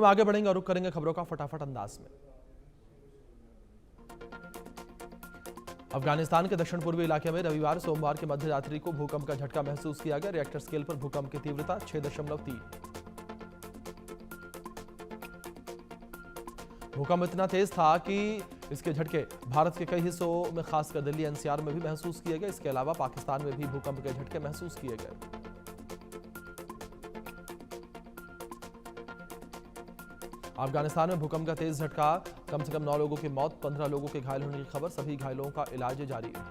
हम आगे बढ़ेंगे और रुख करेंगे खबरों का फटाफट अंदाज में। अफगानिस्तान के दक्षिण पूर्वी इलाके में रविवार सोमवार के मध्य रात्रि को भूकंप का झटका महसूस किया गया। रिएक्टर स्केल पर भूकंप की तीव्रता 6.3। भूकंप इतना तेज था कि इसके झटके भारत के कई हिस्सों में खासकर दिल्ली एनसीआर में भी महसूस किए गए। इसके अलावा पाकिस्तान में भी भूकंप के झटके महसूस किए गए। अफगानिस्तान में भूकंप का तेज झटका, कम से कम 9 लोगों की मौत, 15 लोगों के घायल होने की खबर। सभी घायलों का इलाज जारी है।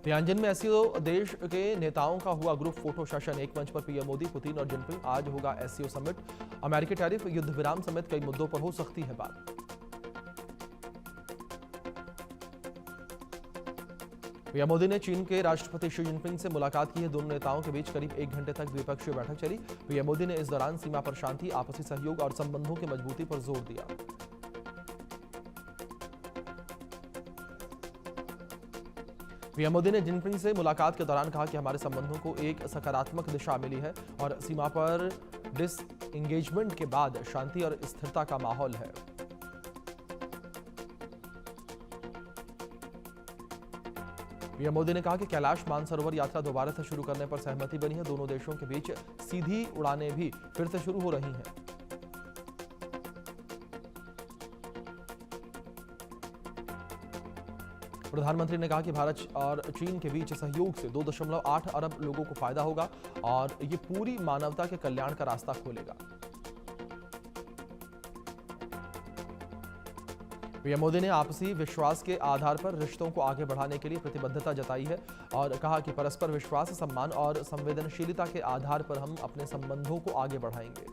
तियानजिन में एससीओ देश के नेताओं का हुआ ग्रुप फोटो सेशन। एक मंच पर पीएम मोदी, पुतिन और जिनपिंग। आज होगा एससीओ समिट। अमेरिकी टैरिफ, युद्ध विराम समेत कई मुद्दों पर हो सकती है बात। पीएम मोदी ने चीन के राष्ट्रपति शी जिनपिंग से मुलाकात की है। दोनों नेताओं के बीच करीब 1 घंटे तक द्विपक्षीय बैठक चली। पीएम मोदी ने इस दौरान सीमा पर शांति, आपसी सहयोग और संबंधों की मजबूती पर जोर दिया। पीएम मोदी ने जिनपिंग से मुलाकात के दौरान कहा कि हमारे संबंधों को एक सकारात्मक दिशा मिली है और सीमा पर डिसएंगेजमेंट के बाद शांति और स्थिरता का माहौल है। पीएम मोदी ने कहा कि कैलाश मानसरोवर यात्रा दोबारा से शुरू करने पर सहमति बनी है। दोनों देशों के बीच सीधी उड़ानें भी फिर से शुरू हो रही हैं। प्रधानमंत्री ने कहा कि भारत और चीन के बीच सहयोग से 2.8 अरब लोगों को फायदा होगा और ये पूरी मानवता के कल्याण का रास्ता खोलेगा। पीएम मोदी ने आपसी विश्वास के आधार पर रिश्तों को आगे बढ़ाने के लिए प्रतिबद्धता जताई है और कहा कि परस्पर विश्वास, सम्मान और संवेदनशीलता के आधार पर हम अपने संबंधों को आगे बढ़ाएंगे।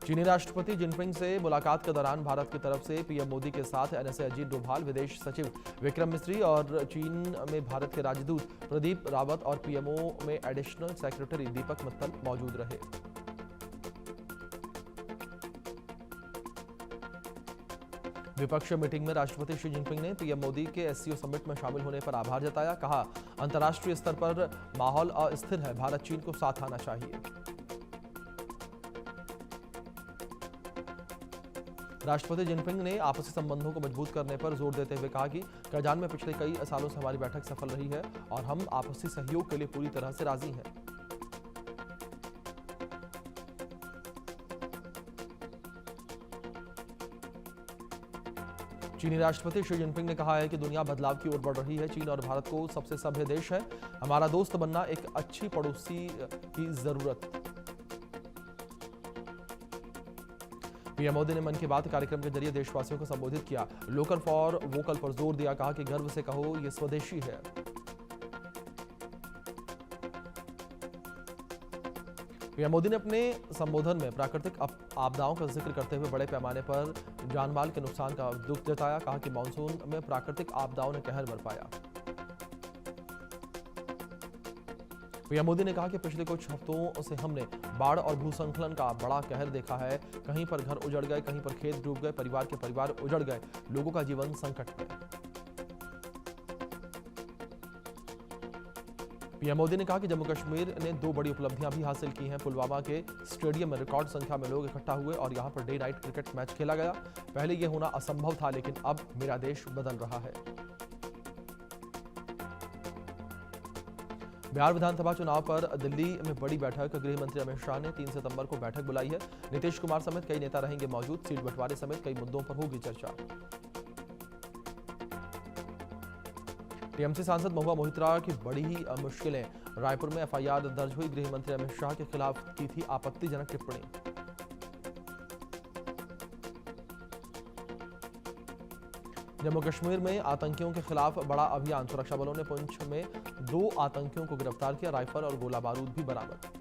चीनी राष्ट्रपति जिनपिंग से मुलाकात के दौरान भारत की तरफ से पीएम मोदी के साथ एनएसए अजीत डोभाल, विदेश सचिव विक्रम मिस्री और चीन में भारत के राजदूत प्रदीप रावत और पीएमओ में एडिशनल सेक्रेटरी दीपक मित्तल मौजूद रहे। द्विपक्षीय मीटिंग में राष्ट्रपति शी जिनपिंग ने पीएम मोदी के एससीओ समिट में शामिल होने पर आभार जताया। कहा, अंतर्राष्ट्रीय स्तर पर माहौल अस्थिर है, भारत चीन को साथ आना चाहिए। राष्ट्रपति जिनपिंग ने आपसी संबंधों को मजबूत करने पर जोर देते हुए कहा कि कजान में पिछले कई सालों से हमारी बैठक सफल रही है और हम आपसी सहयोग के लिए पूरी तरह से राजी हैं। चीनी राष्ट्रपति शी जिनपिंग ने कहा है कि दुनिया बदलाव की ओर बढ़ रही है। चीन और भारत को सबसे सभ्य देश है। हमारा दोस्त बनना एक अच्छी पड़ोसी की जरूरत। पीएम मोदी ने मन की बात कार्यक्रम के जरिए देशवासियों को संबोधित किया। लोकल फॉर वोकल पर जोर दिया। कहा कि गर्व से कहो, ये स्वदेशी है। पीएम मोदी ने अपने संबोधन में प्राकृतिक आपदाओं का जिक्र करते हुए बड़े पैमाने पर जानमाल के नुकसान का दुख जताया। कहा कि मानसून में प्राकृतिक आपदाओं ने कहर बरपाया। पीएम मोदी ने कहा कि पिछले कुछ हफ्तों से हमने बाढ़ और भूस्खलन का बड़ा कहर देखा है। कहीं पर घर उजड़ गए, कहीं पर खेत डूब गए, परिवार के परिवार उजड़ गए, लोगों का जीवन संकट में। पीएम मोदी ने कहा कि जम्मू कश्मीर ने 2 बड़ी उपलब्धियां भी हासिल की हैं। पुलवामा के स्टेडियम में रिकॉर्ड संख्या में लोग इकट्ठा हुए और यहां per day night cricket match खेला गया। पहले यह होना असंभव था, लेकिन अब मेरा देश बदल रहा है। बिहार विधानसभा चुनाव पर दिल्ली में बड़ी बैठक। गृह मंत्री अमित शाह ने 3 सितंबर को बैठक बुलाई है। नीतीश कुमार समेत कई नेता रहेंगे मौजूद। सीट बंटवारे समेत कई मुद्दों पर होगी चर्चा। टीएमसी सांसद महुआ मोहित्रा की बड़ी मुश्किलें। रायपुर में एफआईआर दर्ज हुई। गृह मंत्री अमित शाह के खिलाफ की थी आपत्तिजनक टिप्पणी। जम्मू कश्मीर में आतंकियों के खिलाफ बड़ा अभियान। सुरक्षा बलों ने पुंछ में 2 आतंकियों को गिरफ्तार किया। राइफल और गोला बारूद भी बरामद।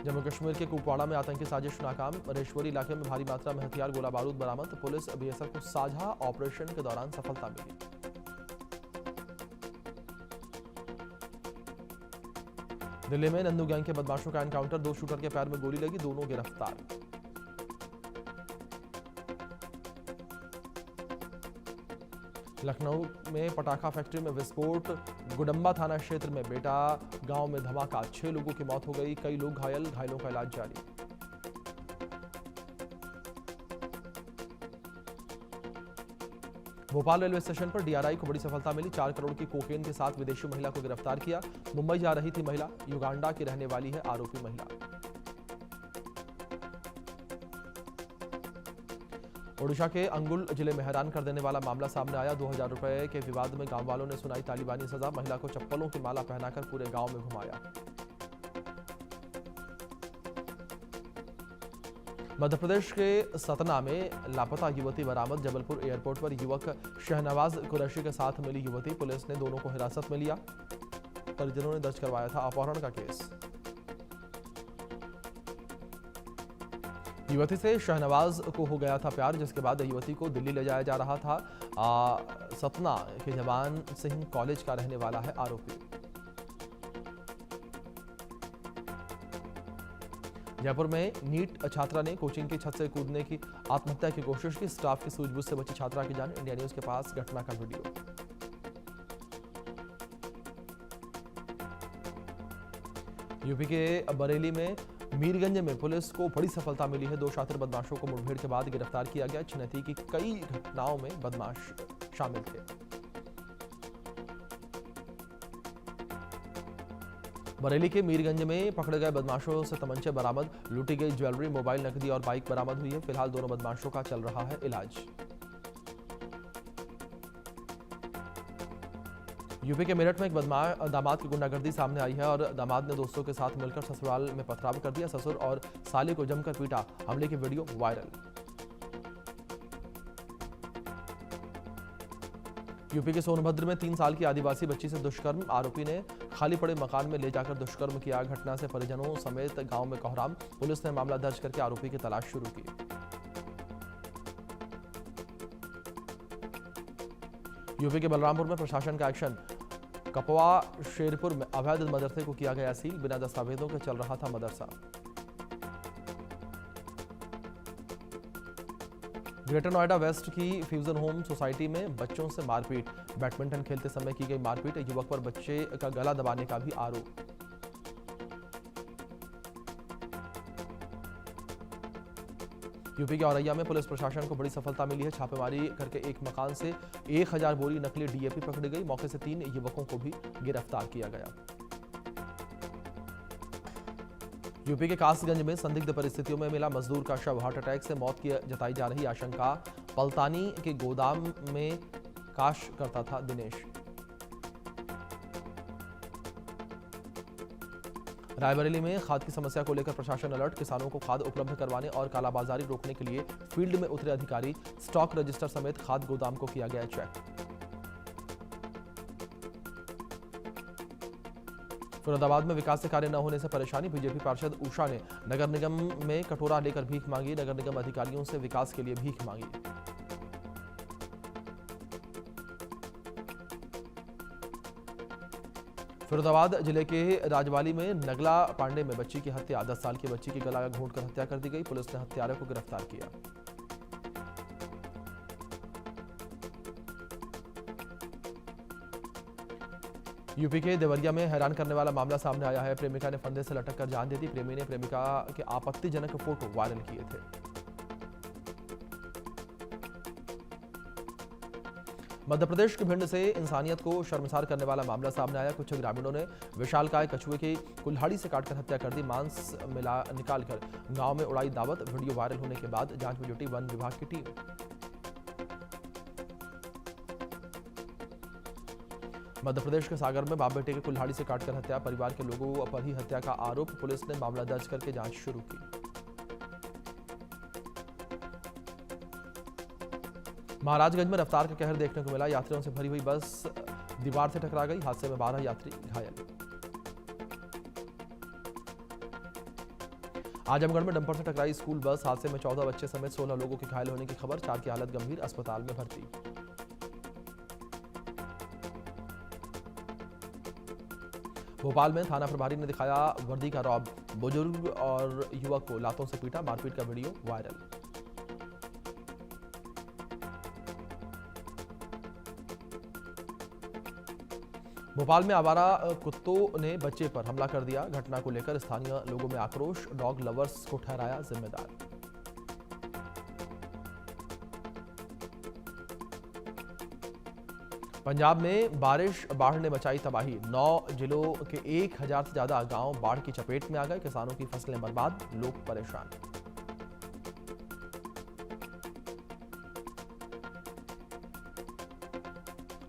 जम्मू कश्मीर के कुपवाड़ा में आतंकी साजिश नाकाम। महेश्वरी इलाके में भारी मात्रा में हथियार, गोला बारूद बरामद। पुलिस बीएसएफ को साझा ऑपरेशन के दौरान सफलता मिली। दिल्ली में नंदू गैंग के बदमाशों का एनकाउंटर। 2 शूटर के पैर में गोली लगी, दोनों गिरफ्तार। लखनऊ में पटाखा फैक्ट्री में विस्फोट, गुडम्बा थाना क्षेत्र में बेटा गांव में धमाका, 6 लोगों की मौत हो गई, कई लोग घायल, घायलों का इलाज जारी। भोपाल रेलवे स्टेशन पर डीआरआई को बड़ी सफलता मिली, 4 करोड़ की कोकेन के साथ विदेशी महिला को गिरफ्तार किया। मुंबई जा रही थी महिला, युगांडा की रहने वाली है आरोपी महिला। ओडिशा के अंगुल जिले में हैरान कर देने वाला मामला सामने आया। 2000 रुपए के विवाद में गांव वालों ने सुनाई तालिबानी सजा, महिला को चप्पलों की माला पहनाकर पूरे गांव में घुमाया। मध्य प्रदेश के सतना में लापता युवती बरामद, जबलपुर एयरपोर्ट पर युवक शहनवाज कुरैशी के साथ मिली युवती, पुलिस ने दोनों को हिरासत में लिया। परिजनों ने दर्ज करवाया था अपहरण का केस। युवती से शहनवाज को हो गया था प्यार, जिसके बाद युवती को दिल्ली ले जाया जा रहा था। सतना के जवान सिंह कॉलेज का रहने वाला है आरोपी। जयपुर में नीट छात्रा ने कोचिंग की छत से कूदने की आत्महत्या की कोशिश की, स्टाफ की सूझबूझ से बची छात्रा की जान। इंडिया न्यूज के पास घटना का वीडियो। यूपी के बरेली में मीरगंज में पुलिस को बड़ी सफलता मिली है। 2 शातिर बदमाशों को मुठभेड़ के बाद गिरफ्तार किया गया। छिनैती की कई घटनाओं में बदमाश शामिल थे। बरेली के मीरगंज में पकड़े गए बदमाशों से तमंचे बरामद, लूटी गई ज्वेलरी, मोबाइल, नकदी और बाइक बरामद हुई है। फिलहाल दोनों बदमाशों का चल रहा है इलाज। यूपी के मेरठ में एक दामाद की गुंडागर्दी सामने आई है और दामाद ने दोस्तों के साथ मिलकर ससुराल में पथराव कर दिया। ससुर और साली को जमकर पीटा, हमले की वीडियो वायरल। यूपी के सोनभद्र में 3 साल की आदिवासी बच्ची से दुष्कर्म, आरोपी ने खाली पड़े मकान में ले जाकर दुष्कर्म किया। घटना से परिजनों समेत गांव में कोहराम, पुलिस ने मामला दर्ज करके आरोपी की तलाश शुरू की। यूपी के बलरामपुर में प्रशासन का एक्शन, कपवा शेरपुर में अवैध मदरसे को किया गया सील, बिना दस्तावेजों के चल रहा था मदरसा। ग्रेटर नोएडा वेस्ट की फ्यूजन होम सोसाइटी में बच्चों से मारपीट, बैडमिंटन खेलते समय की गई मारपीट, युवक पर बच्चे का गला दबाने का भी आरोप। यूपी के औरैया में पुलिस प्रशासन को बड़ी सफलता मिली है। छापेमारी करके एक मकान से 1000 बोरी नकली डीएपी पकड़ी गई। मौके से 3 युवकों को भी गिरफ्तार किया गया। यूपी के कासगंज में संदिग्ध परिस्थितियों में मिला मजदूर का शव, हार्ट अटैक से मौत की जताई जा रही आशंका। पलतानी के गोदाम में काश करता था दिनेश। रायबरेली में खाद की समस्या को लेकर प्रशासन अलर्ट, किसानों को खाद उपलब्ध करवाने और कालाबाजारी रोकने के लिए फील्ड में उतरे अधिकारी। स्टॉक रजिस्टर समेत खाद गोदाम को किया गया चेक। फरीदाबाद में विकास के कार्य न होने से परेशानी, बीजेपी पार्षद उषा ने नगर निगम में कटोरा लेकर भीख मांगी। नगर निगम अधिकारियों से विकास के लिए भीख मांगी। फरीदाबाद जिले के राजवाली में नगला पांडे में बच्ची की हत्या, 10 साल की बच्ची की गला घोंटकर हत्या कर दी गई। पुलिस ने हत्यारे को गिरफ्तार किया। यूपी के देवरिया में हैरान करने वाला मामला सामने आया है। प्रेमिका ने फंदे से लटक कर जान दे दी। प्रेमी ने प्रेमिका के आपत्तिजनक फोटो वायरल किए थे। मध्य प्रदेश के भिंड से इंसानियत को शर्मसार करने वाला मामला सामने आया। कुछ ग्रामीणों ने विशालकाय कछुए की कुल्हाड़ी से काटकर हत्या कर दी। मांस निकालकर गांव में उड़ाई दावत। वीडियो वायरल होने के बाद जांच में जुटी वन विभाग की टीम। मध्य प्रदेश के सागर में बाप बेटे की कुल्हाड़ी से काटकर हत्या, परिवार के लोगों पर ही हत्या का आरोप। पुलिस ने मामला दर्ज करके जांच शुरू की। महाराजगंज में रफ्तार का कहर देखने को मिला। यात्रियों से भरी हुई बस दीवार से टकरा गई। हादसे में 12 यात्री घायल। आजमगढ़ में डंपर से टकराई स्कूल बस, हादसे में 14 बच्चे समेत 16 लोगों के घायल होने की खबर। 4 की हालत गंभीर, अस्पताल में भर्ती। भोपाल में थाना प्रभारी ने दिखाया वर्दी का रौब, बुजुर्ग और युवक को लातों से पीटा। मारपीट का वीडियो वायरल। भोपाल में आवारा कुत्तों ने बच्चे पर हमला कर दिया। घटना को लेकर स्थानीय लोगों में आक्रोश। डॉग लवर्स को ठहराया जिम्मेदार। पंजाब में बारिश बाढ़ ने मचाई तबाही। 9 जिलों के 1000 से ज्यादा गांव बाढ़ की चपेट में आ गए। किसानों की फसलें बर्बाद, लोग परेशान।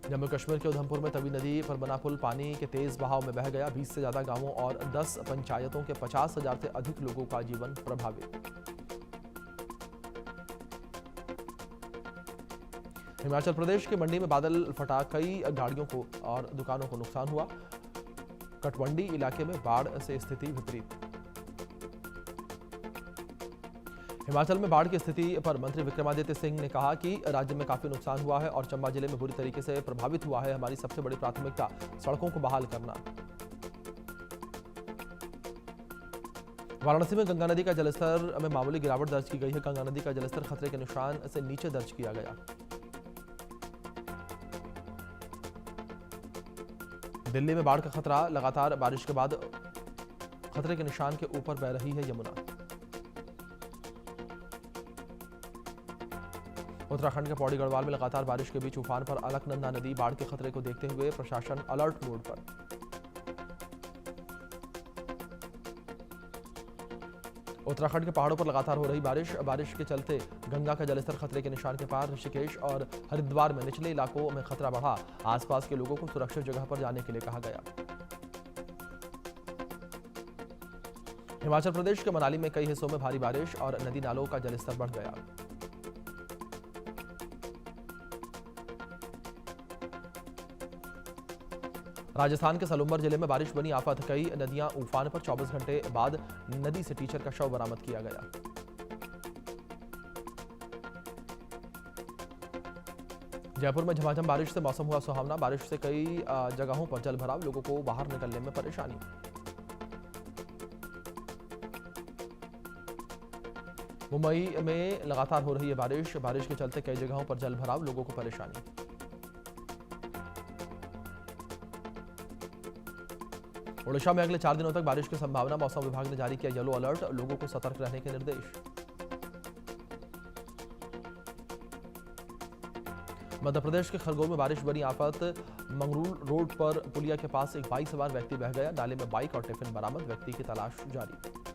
जम्मू कश्मीर के उधमपुर में तवी नदी पर बना पुल पानी के तेज बहाव में बह गया। 20 से ज्यादा गांवों और 10 पंचायतों के 50,000 से अधिक लोगों का जीवन प्रभावित। हिमाचल प्रदेश के मंडी में बादल फटा। कई गाड़ियों को और दुकानों को नुकसान हुआ। कटवंडी इलाके में बाढ़ से स्थिति विपरीत। हिमाचल में बाढ़ की स्थिति पर मंत्री विक्रमादित्य सिंह ने कहा कि राज्य में काफी नुकसान हुआ है और चंबा जिले में बुरी तरीके से प्रभावित हुआ है। हमारी सबसे बड़ी प्राथमिकता सड़कों को बहाल करना। वाराणसी में गंगा नदी का जलस्तर में मामूली गिरावट दर्ज की गई है। गंगा नदी का जलस्तर खतरे के निशान से नीचे दर्ज किया गया। दिल्ली में बाढ़ का खतरा। लगातार बारिश के बाद खतरे के निशान के ऊपर बह रही है यमुना। उत्तराखंड के पौड़ी गढ़वाल में लगातार बारिश के बीच उफान पर अलकनंदा नदी। बाढ़ के खतरे को देखते हुए प्रशासन अलर्ट मोड पर। उत्तराखंड के पहाड़ों पर लगातार हो रही बारिश के चलते गंगा का जलस्तर खतरे के निशान के पार। ऋषिकेश और हरिद्वार में निचले इलाकों में खतरा बढ़ा। आसपास के लोगों को सुरक्षित जगह पर जाने के लिए कहा गया। हिमाचल प्रदेश के मनाली में कई हिस्सों में भारी बारिश और नदी नालों का जलस्तर बढ़ गया। राजस्थान के सलूम्बर जिले में बारिश बनी आफत। कई नदियां उफान पर। 24 घंटे बाद नदी से टीचर का शव बरामद किया गया। जयपुर में झमाझम बारिश से मौसम हुआ सुहावना। बारिश से कई जगहों पर जल भराव। लोगों को बाहर निकलने में परेशानी। मुंबई में लगातार हो रही है बारिश। बारिश के चलते कई जगहों पर जल भराव। लोगों को परेशानी। ओडिशा में अगले 4 दिनों तक बारिश की संभावना। मौसम विभाग ने जारी किया येलो अलर्ट। लोगों को सतर्क रहने के निर्देश। मध्य प्रदेश के खरगोन में बारिश बनी आफत। मंगरूल रोड पर पुलिया के पास एक बाइक सवार व्यक्ति बह गया। नाले में बाइक और टिफिन बरामद। व्यक्ति की तलाश जारी।